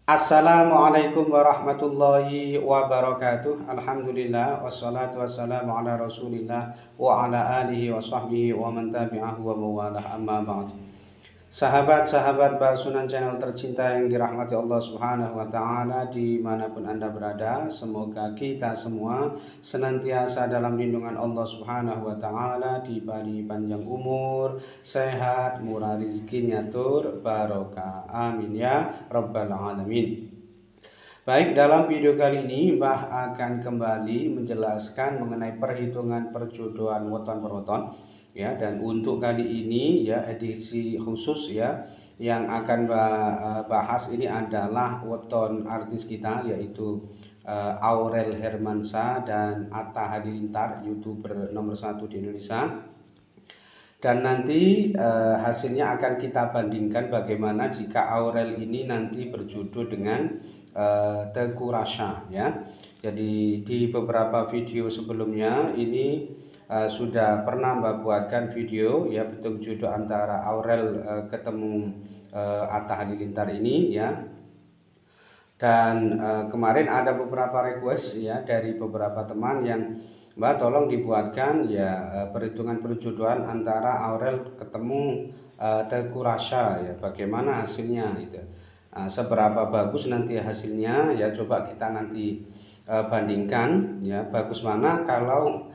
Assalamualaikum warahmatullahi wabarakatuh. Alhamdulillah wassalatu wassalamu ala Rasulillah wa ala alihi wa sahbihi wa man tabi'ahu wa mawalah amma ba'd. Sahabat-sahabat Basunan channel tercinta yang dirahmati Allah Subhanahu wa taala dimanapun Anda berada, semoga kita semua senantiasa dalam lindungan Allah Subhanahu wa taala, diberi panjang umur, sehat, murah rizkinya tur barokah. Amin ya rabbal alamin. Baik, dalam video kali ini Mbah akan kembali menjelaskan mengenai perhitungan perjodohan weton per weton ya, dan untuk kali ini ya edisi khusus ya yang akan bahas ini adalah weton artis kita yaitu Aurel Hermansyah dan Atta Halilintar, YouTuber nomor 1 di Indonesia. Dan nanti hasilnya akan kita bandingkan bagaimana jika Aurel ini nanti berjodoh dengan Teuku Rasya ya. Jadi di beberapa video sebelumnya ini sudah pernah Mbak buatkan video ya bentuk jodoh antara Aurel ketemu Atta Halilintar ini ya. Dan kemarin ada beberapa request ya dari beberapa teman yang Mbak tolong dibuatkan ya perhitungan perjodohan antara Aurel ketemu Teuku Rasya ya, bagaimana hasilnya gitu. Seberapa bagus nanti hasilnya ya, coba kita nanti bandingkan ya, bagus mana kalau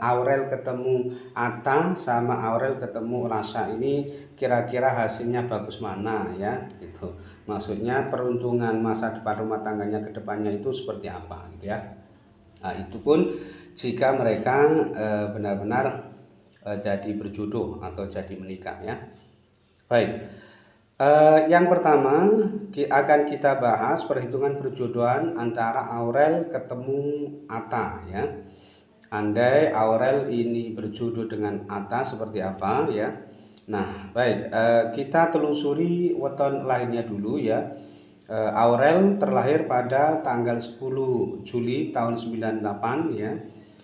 Aurel ketemu Atta sama Aurel ketemu Rasya, ini kira-kira hasilnya bagus mana ya gitu. Maksudnya peruntungan masa depan rumah tangganya ke depannya itu seperti apa gitu ya. Nah, itu pun jika mereka benar-benar jadi berjodoh atau jadi menikah ya. Baik, yang pertama akan kita bahas perhitungan perjodohan antara Aurel ketemu Atta ya. Andai Aurel ini berjodoh dengan Atta seperti apa ya. Nah, baik, kita telusuri weton lahirnya dulu ya. Aurel terlahir pada tanggal 10 Juli tahun 98 ya.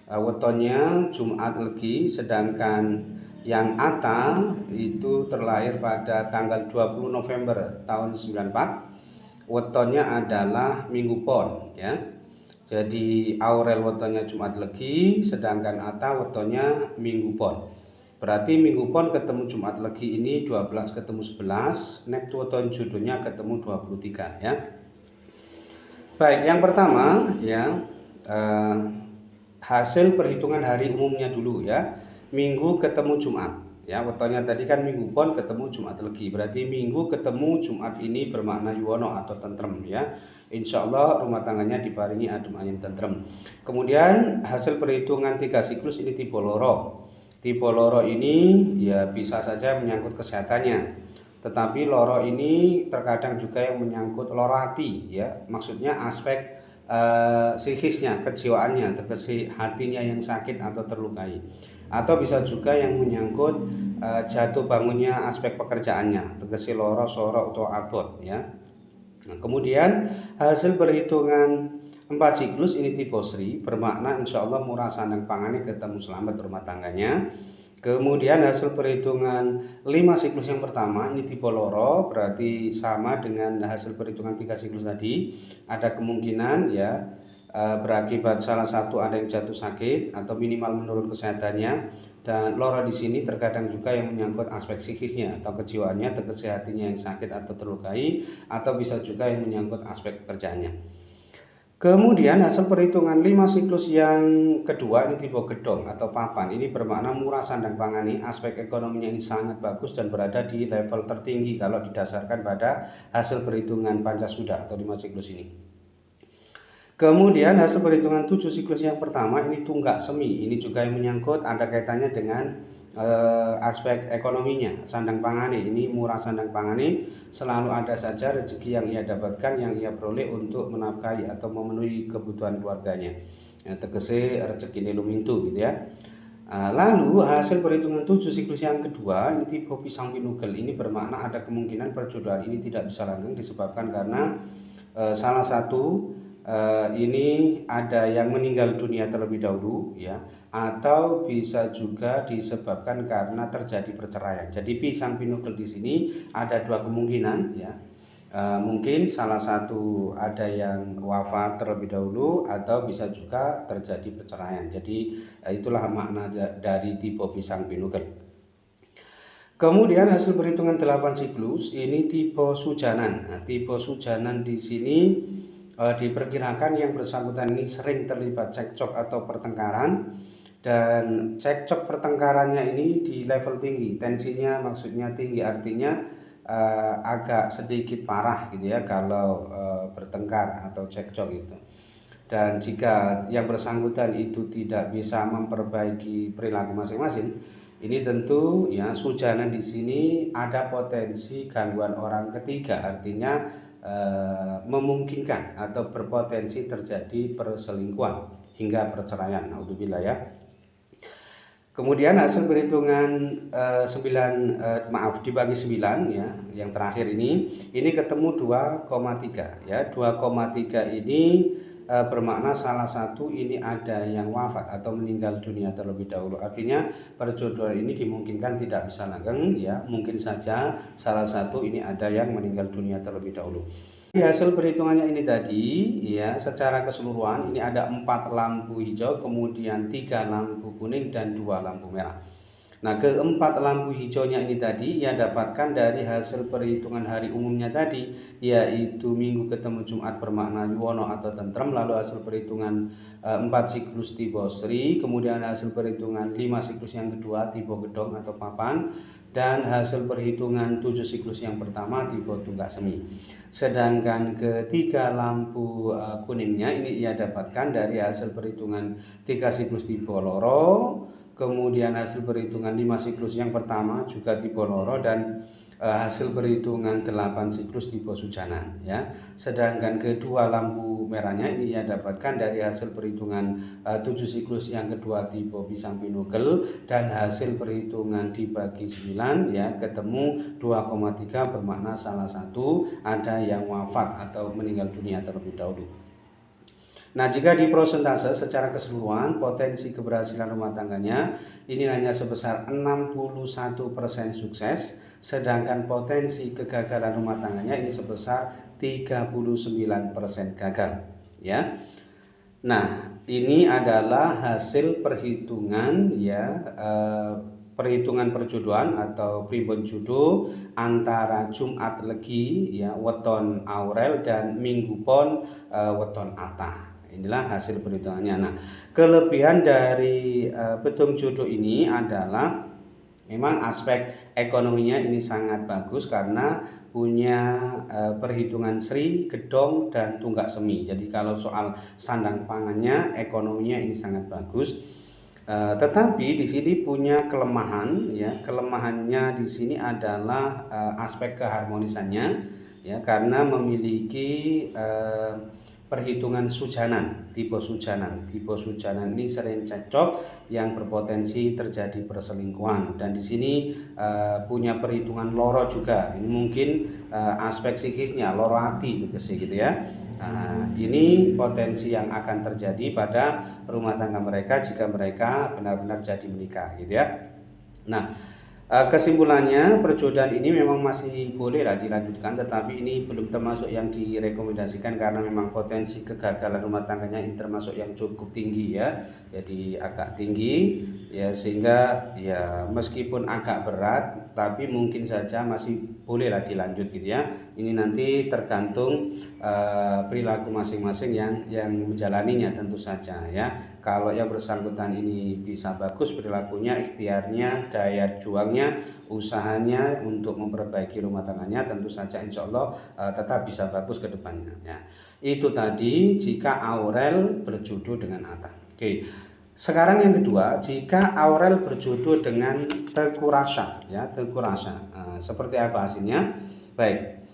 Wetonnya Jumat Legi, sedangkan yang Atta itu terlahir pada tanggal 20 November tahun 94. Wetonnya adalah Minggu Pon ya. Jadi Aurel wetonnya Jumat Legi, sedangkan Atta wetonnya Minggu Pon. Berarti Minggu Pon ketemu Jumat Legi ini 12 ketemu 11, Neptu weton jodohnya ketemu 23 ya. Baik, yang pertama ya hasil perhitungan hari umumnya dulu ya. Minggu ketemu Jumat ya, wetonnya tadi kan Minggu Pon ketemu Jumat Legi, berarti Minggu ketemu Jumat ini bermakna yuwono atau tentrem ya. Insya Allah rumah tangganya diparingi adem ayem tentrem. Kemudian hasil perhitungan 3 siklus ini tipe loro. Tipe loro ini ya bisa saja menyangkut kesehatannya, tetapi loro ini terkadang juga yang menyangkut loro hati ya, maksudnya aspek psikisnya, kejiwaannya, tegesi hatinya yang sakit atau terlukai, atau bisa juga yang menyangkut jatuh bangunnya aspek pekerjaannya, tegesi loro soro atau abot ya. Nah, kemudian hasil perhitungan 4 siklus ini tipe Sri, bermakna insya Allah murah sandang pangane ketemu selamat rumah tangganya. Kemudian hasil perhitungan 5 siklus yang pertama ini tipe Loro, berarti sama dengan hasil perhitungan 3 siklus tadi. Ada kemungkinan ya berakibat salah satu ada yang jatuh sakit atau minimal menurun kesehatannya. Dan Loro di sini terkadang juga yang menyangkut aspek psikisnya atau kejiwaannya, kesehatinya yang sakit atau terlukai, atau bisa juga yang menyangkut aspek pekerjaannya. Kemudian hasil perhitungan 5 siklus yang kedua ini tipe gedong atau papan. Ini bermakna murah sandang pangani, aspek ekonominya ini sangat bagus dan berada di level tertinggi kalau didasarkan pada hasil perhitungan Pancasuda atau 5 siklus ini. Kemudian hasil perhitungan 7 siklus yang pertama ini tunggak semi. Ini juga yang menyangkut ada kaitannya dengan aspek ekonominya, sandang pangani. Ini murah sandang pangani, selalu ada saja rezeki yang ia dapatkan, yang ia peroleh untuk menafkahi atau memenuhi kebutuhan keluarganya ya, tegese rezeki ini lumintu gitu ya. Lalu hasil perhitungan 7 siklus yang kedua ini tipe pisang pinugel. Ini bermakna ada kemungkinan perjodohan ini tidak bisa langgeng disebabkan karena salah satu ini ada yang meninggal dunia terlebih dahulu ya, atau bisa juga disebabkan karena terjadi perceraian. Jadi pisang pinugel di sini ada dua kemungkinan ya. Mungkin salah satu ada yang wafat terlebih dahulu atau bisa juga terjadi perceraian. Jadi itulah makna dari tipe pisang binugel. Kemudian hasil perhitungan 8 siklus ini tipe sujanan. Nah, tipe sujanan di sini diperkirakan yang bersangkutan ini sering terlibat cekcok atau pertengkaran, dan cekcok pertengkarannya ini di level tinggi, tensinya maksudnya tinggi, artinya agak sedikit parah gitu ya kalau bertengkar atau cekcok itu. Dan jika yang bersangkutan itu tidak bisa memperbaiki perilaku masing-masing, ini tentu ya sujanan di sini ada potensi gangguan orang ketiga, artinya memungkinkan atau berpotensi terjadi perselingkuhan hingga perceraian. Naudzubillah ya. Kemudian hasil perhitungan 9 dibagi 9 ya, yang terakhir ini ketemu 2,3 ya. 2,3 ini bermakna salah satu ini ada yang wafat atau meninggal dunia terlebih dahulu. Artinya perjodohan ini dimungkinkan tidak bisa langgeng ya, mungkin saja salah satu ini ada yang meninggal dunia terlebih dahulu. Hasil perhitungannya ini tadi ya, secara keseluruhan ini ada 4 lampu hijau, kemudian 3 lampu kuning dan 2 lampu merah. Nah, keempat lampu hijaunya ini tadi ia dapatkan dari hasil perhitungan hari umumnya tadi, yaitu Minggu ketemu Jumat bermakna yuwono atau tentrem, lalu hasil perhitungan 4 siklus tipe Sri, kemudian hasil perhitungan 5 siklus yang kedua tipe Gedong atau papan, dan hasil perhitungan 7 siklus yang pertama tipe Tunggak Semi. Sedangkan ketiga lampu kuningnya ini ia dapatkan dari hasil perhitungan 3 siklus tipe Loro, kemudian hasil perhitungan 5 siklus yang pertama juga tipe Loro, dan hasil perhitungan 8 siklus tipe Sujanan ya. Sedangkan kedua lampu merahnya ini ia dapatkan dari hasil perhitungan 7 siklus yang kedua tipe pisang binugel, dan hasil perhitungan dibagi 9 ya, ketemu 2,3 bermakna salah satu ada yang wafat atau meninggal dunia terlebih dahulu. Nah, jika di prosentase secara keseluruhan potensi keberhasilan rumah tangganya ini hanya sebesar 61% sukses, sedangkan potensi kegagalan rumah tangganya ini sebesar 39% gagal ya. Nah, ini adalah hasil perhitungan ya, perhitungan perjodohan atau pribon judo antara Jumat Legi ya weton Aurel dan Minggu Pon weton Ata. Inilah hasil perhitungannya. Nah, kelebihan dari petung jodoh ini adalah memang aspek ekonominya ini sangat bagus karena punya perhitungan Sri, Gedong, dan Tunggak Semi. Jadi kalau soal sandang pangannya, ekonominya ini sangat bagus. Tetapi di sini punya kelemahan ya. Kelemahannya di sini adalah aspek keharmonisannya ya, karena memiliki perhitungan sujanan, tipe sujanan. Tipe sujanan ini sering cekcok yang berpotensi terjadi perselingkuhan, dan di sini punya perhitungan loro juga. Ini mungkin aspek psikisnya loro hati gitu ya. Ini potensi yang akan terjadi pada rumah tangga mereka jika mereka benar-benar jadi menikah gitu ya. Nah, kesimpulannya perjodohan ini memang masih bolehlah dilanjutkan, tetapi ini belum termasuk yang direkomendasikan karena memang potensi kegagalan rumah tangganya ini termasuk yang cukup tinggi ya. Jadi agak tinggi ya, sehingga ya meskipun agak berat tapi mungkin saja masih bolehlah dilanjut gitu ya. Ini nanti tergantung perilaku masing-masing yang menjalaninya tentu saja ya. Kalau yang bersangkutan ini bisa bagus perilakunya, ikhtiarnya, daya juangnya, usahanya untuk memperbaiki rumah tangganya, tentu saja insya Allah tetap bisa bagus ke depannya ya. Itu tadi jika Aurel berjodoh dengan Ata. Oke. Sekarang yang kedua, jika Aurel berjodoh dengan Teku Rasha ya, Teku Rasha. Seperti apa hasilnya? Baik.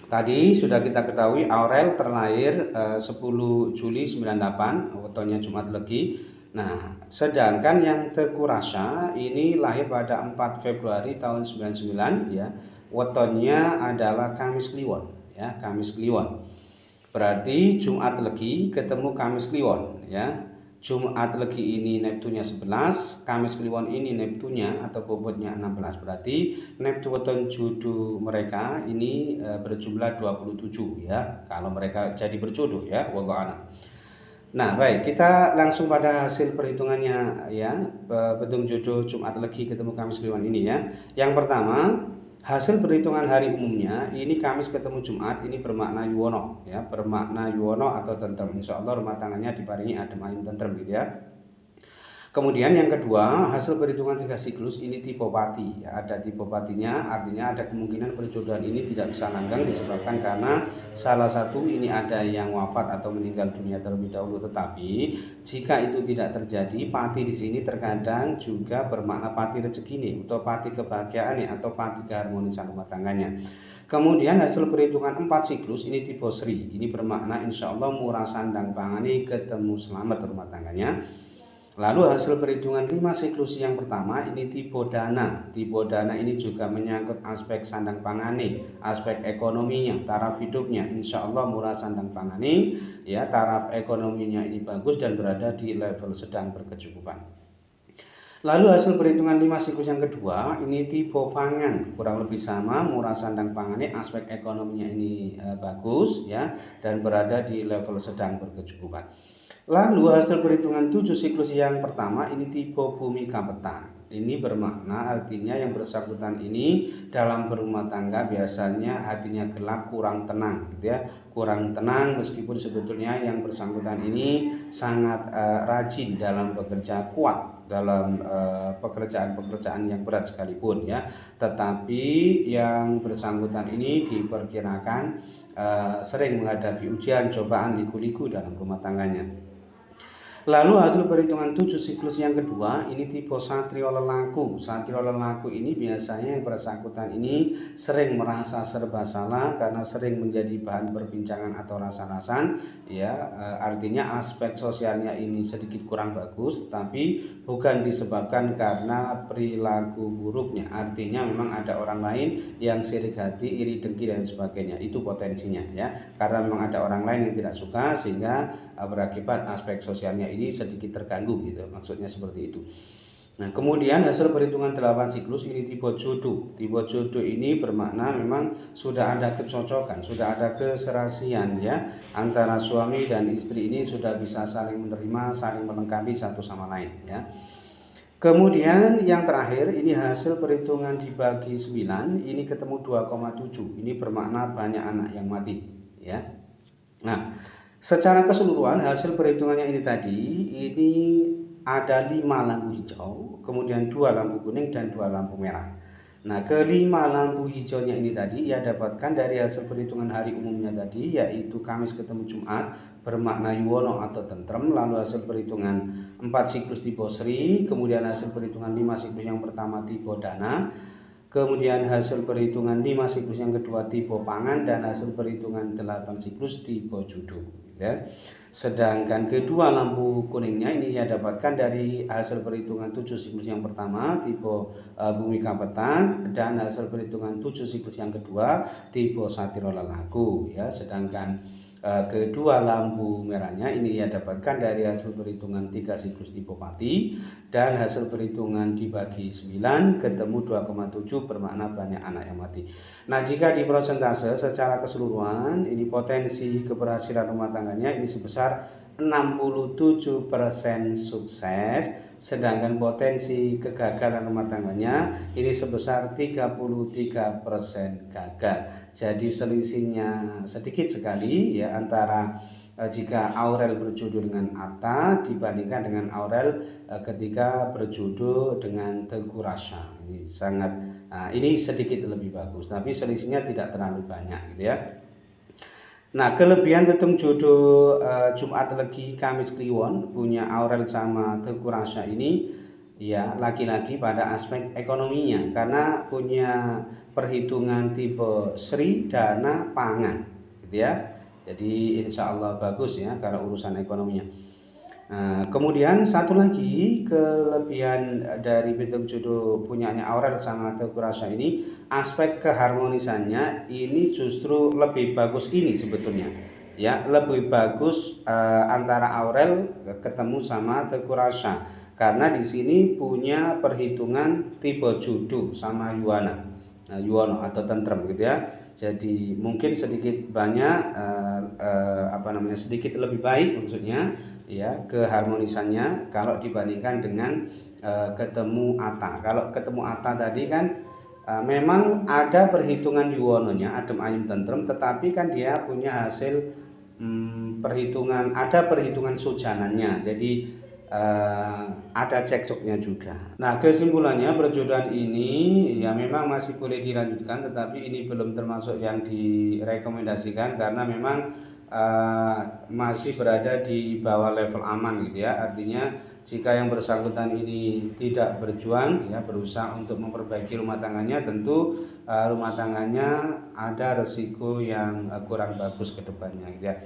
Tadi sudah kita ketahui Aurel terlahir 10 Juli 98, wetonnya Jumat Legi. Nah, sedangkan yang Teku Rasha ini lahir pada 4 Februari tahun 99 ya. Wetonnya adalah Kamis Kliwon ya, Kamis Kliwon. Berarti Jumat Legi ketemu Kamis Kliwon ya. Jumat Legi ini Neptunnya 11, Kamis Kliwon ini Neptunnya atau bobotnya 16. Berarti Neptun jodoh mereka ini berjumlah 27 ya. Kalau mereka jadi berjodoh ya, wallahu a'lam. Nah, baik, kita langsung pada hasil perhitungannya ya. Betung jodoh Jumat Legi ketemu Kamis Kliwon ini ya. Yang pertama, hasil perhitungan hari umumnya ini Kamis ketemu Jumat ini bermakna yuwono ya, bermakna yuwono atau tentrem. Insya Allah rumah tangannya diparingi adem ayem tentrem gitu ya. Kemudian yang kedua, hasil perhitungan 3 siklus ini tipe pati ya, ada tipe patinya, artinya ada kemungkinan perjodohan ini tidak bisa langgeng disebabkan karena salah satu ini ada yang wafat atau meninggal dunia terlebih dahulu. Tetapi jika itu tidak terjadi, pati di sini terkadang juga bermakna pati rezeki nih, atau pati kebahagiaan nih, atau pati keharmonisan rumah tangganya. Kemudian hasil perhitungan 4 siklus ini tipe Sri, ini bermakna insya Allah murah sandang pangani ketemu selamat rumah tangganya. Lalu hasil perhitungan 5 siklus yang pertama ini tipe dana. Tipe dana ini juga menyangkut aspek sandang pangani, aspek ekonominya, taraf hidupnya. Insya Allah murah sandang pangani, ya taraf ekonominya ini bagus dan berada di level sedang berkecukupan. Lalu hasil perhitungan 5 siklus yang kedua ini tipe pangan, kurang lebih sama, murah sandang pangani, aspek ekonominya ini bagus ya dan berada di level sedang berkecukupan. Lalu hasil perhitungan 7 siklus yang pertama ini tipe bumi kapetan. Ini bermakna artinya yang bersangkutan ini dalam berumah tangga biasanya hatinya gelap, kurang tenang gitu ya. Kurang tenang meskipun sebetulnya yang bersangkutan ini sangat rajin dalam bekerja, kuat dalam pekerjaan-pekerjaan yang berat sekalipun ya. Tetapi yang bersangkutan ini diperkirakan sering menghadapi ujian, cobaan, liku-liku dalam rumah tangganya. Lalu hasil perhitungan 7 siklus yang kedua ini tipe satrio lelaku. Satrio lelaku ini biasanya yang bersangkutan ini sering merasa serba salah karena sering menjadi bahan perbincangan atau rasa-rasan ya, artinya aspek sosialnya ini sedikit kurang bagus, tapi bukan disebabkan karena perilaku buruknya, artinya memang ada orang lain yang sirik hati, iri dengki dan sebagainya, itu potensinya ya, karena memang ada orang lain yang tidak suka sehingga berakibat aspek sosialnya ini sedikit terganggu gitu, maksudnya seperti itu. Nah, kemudian hasil perhitungan 8 siklus ini tipe jodoh. Tipe jodoh ini bermakna memang sudah ada kecocokan, sudah ada keserasian ya antara suami dan istri ini sudah bisa saling menerima, saling melengkapi satu sama lain ya. Kemudian yang terakhir ini hasil perhitungan dibagi 9 ini ketemu 2,7. Ini bermakna banyak anak yang mati ya. Nah, secara keseluruhan hasil perhitungannya ini tadi ini ada 5 lampu hijau, kemudian 2 lampu kuning dan 2 lampu merah. Nah, kelima lampu hijaunya ini tadi ia dapatkan dari hasil perhitungan hari umumnya tadi, yaitu Kamis ketemu Jumat bermakna yuwono atau tentrem. Lalu hasil perhitungan 4 siklus tipe Sri, kemudian hasil perhitungan 5 siklus yang pertama tipe dana, kemudian hasil perhitungan 5 siklus yang kedua tipe pangan, dan hasil perhitungan 8 siklus tipe judo ya. Sedangkan kedua lampu kuningnya ini ia dapatkan dari hasil perhitungan 7 siklus yang pertama tipe bumi kapetan, dan hasil perhitungan 7 siklus yang kedua tipe satiro lelaku ya. Sedangkan kedua lampu merahnya ini ia dapatkan dari hasil perhitungan 3 siklus tipe pati, dan hasil perhitungan dibagi 9 ketemu 2,7 bermakna banyak anak yang mati. Nah, jika di persentase secara keseluruhan ini potensi keberhasilan rumah tangganya ini sebesar 67% sukses, sedangkan potensi kegagalan rumah tangganya ini sebesar 33% gagal. Jadi selisihnya sedikit sekali ya antara jika Aurel berjodoh dengan Atta dibandingkan dengan Aurel ketika berjodoh dengan Teguh Rasya. Ini sangat ini sedikit lebih bagus, tapi selisihnya tidak terlalu banyak gitu ya. Nah, kelebihan betung jodoh Jumat Legi Kamis Kliwon punya Aurel sama Teguh Rasya ini ya laki-laki pada aspek ekonominya karena punya perhitungan tipe Sri Dana Pangan gitu ya. Jadi insya Allah bagus ya kalau urusan ekonominya. Nah, kemudian satu lagi kelebihan dari betung jodoh punyanya Aurel sama Teguh Rasya ini, aspek keharmonisannya ini justru lebih bagus ini sebetulnya ya lebih bagus antara Aurel ketemu sama Teguh Rasya, karena di sini punya perhitungan tipe judo sama Yuana, Yuwono atau tentrem gitu ya. Jadi mungkin sedikit banyak sedikit lebih baik maksudnya ya keharmonisannya kalau dibandingkan dengan ketemu Ata. Kalau ketemu Ata tadi kan memang ada perhitungan Yuwononya adem ayem tentrem, tetapi kan dia punya hasil perhitungan sujanannya. Jadi ada cekcoknya juga. Nah, kesimpulannya perjodohan ini ya memang masih boleh dilanjutkan, tetapi ini belum termasuk yang direkomendasikan karena memang masih berada di bawah level aman gitu ya. Artinya jika yang bersangkutan ini tidak berjuang ya berusaha untuk memperbaiki rumah tangganya, tentu rumah tangganya ada resiko yang kurang bagus ke depannya gitu ya.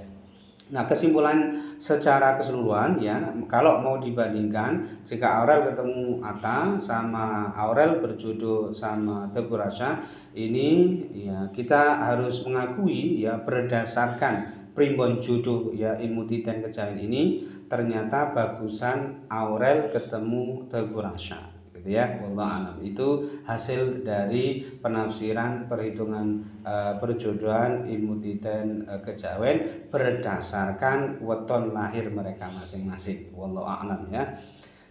Nah, kesimpulan secara keseluruhan ya, kalau mau dibandingkan jika Aurel ketemu Atta sama Aurel berjodoh sama Teguh Rasya, ini ya kita harus mengakui ya berdasarkan primbon jodoh ya ilmu titen kejawen ini ternyata bagusan Aurel ketemu Teguh Rasya gitu ya. Wallahu alam. Itu hasil dari penafsiran perhitungan perjodohan ilmu titen kejawen berdasarkan weton lahir mereka masing-masing. Wallahu a'lam ya.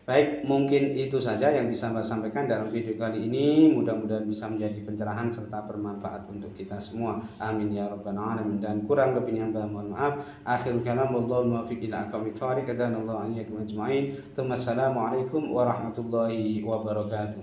Baik, mungkin itu saja yang bisa saya sampaikan dalam video kali ini. Mudah-mudahan bisa menjadi pencerahan serta bermanfaat untuk kita semua. Amin ya rabbal alamin. Dan kurang lebihnya mohon maaf. Akhirul kalam wallahu muwaffiq ila aqwamit thoriq. Qadanallahu an yakum ajma'in. Assalamualaikum warahmatullahi wabarakatuh.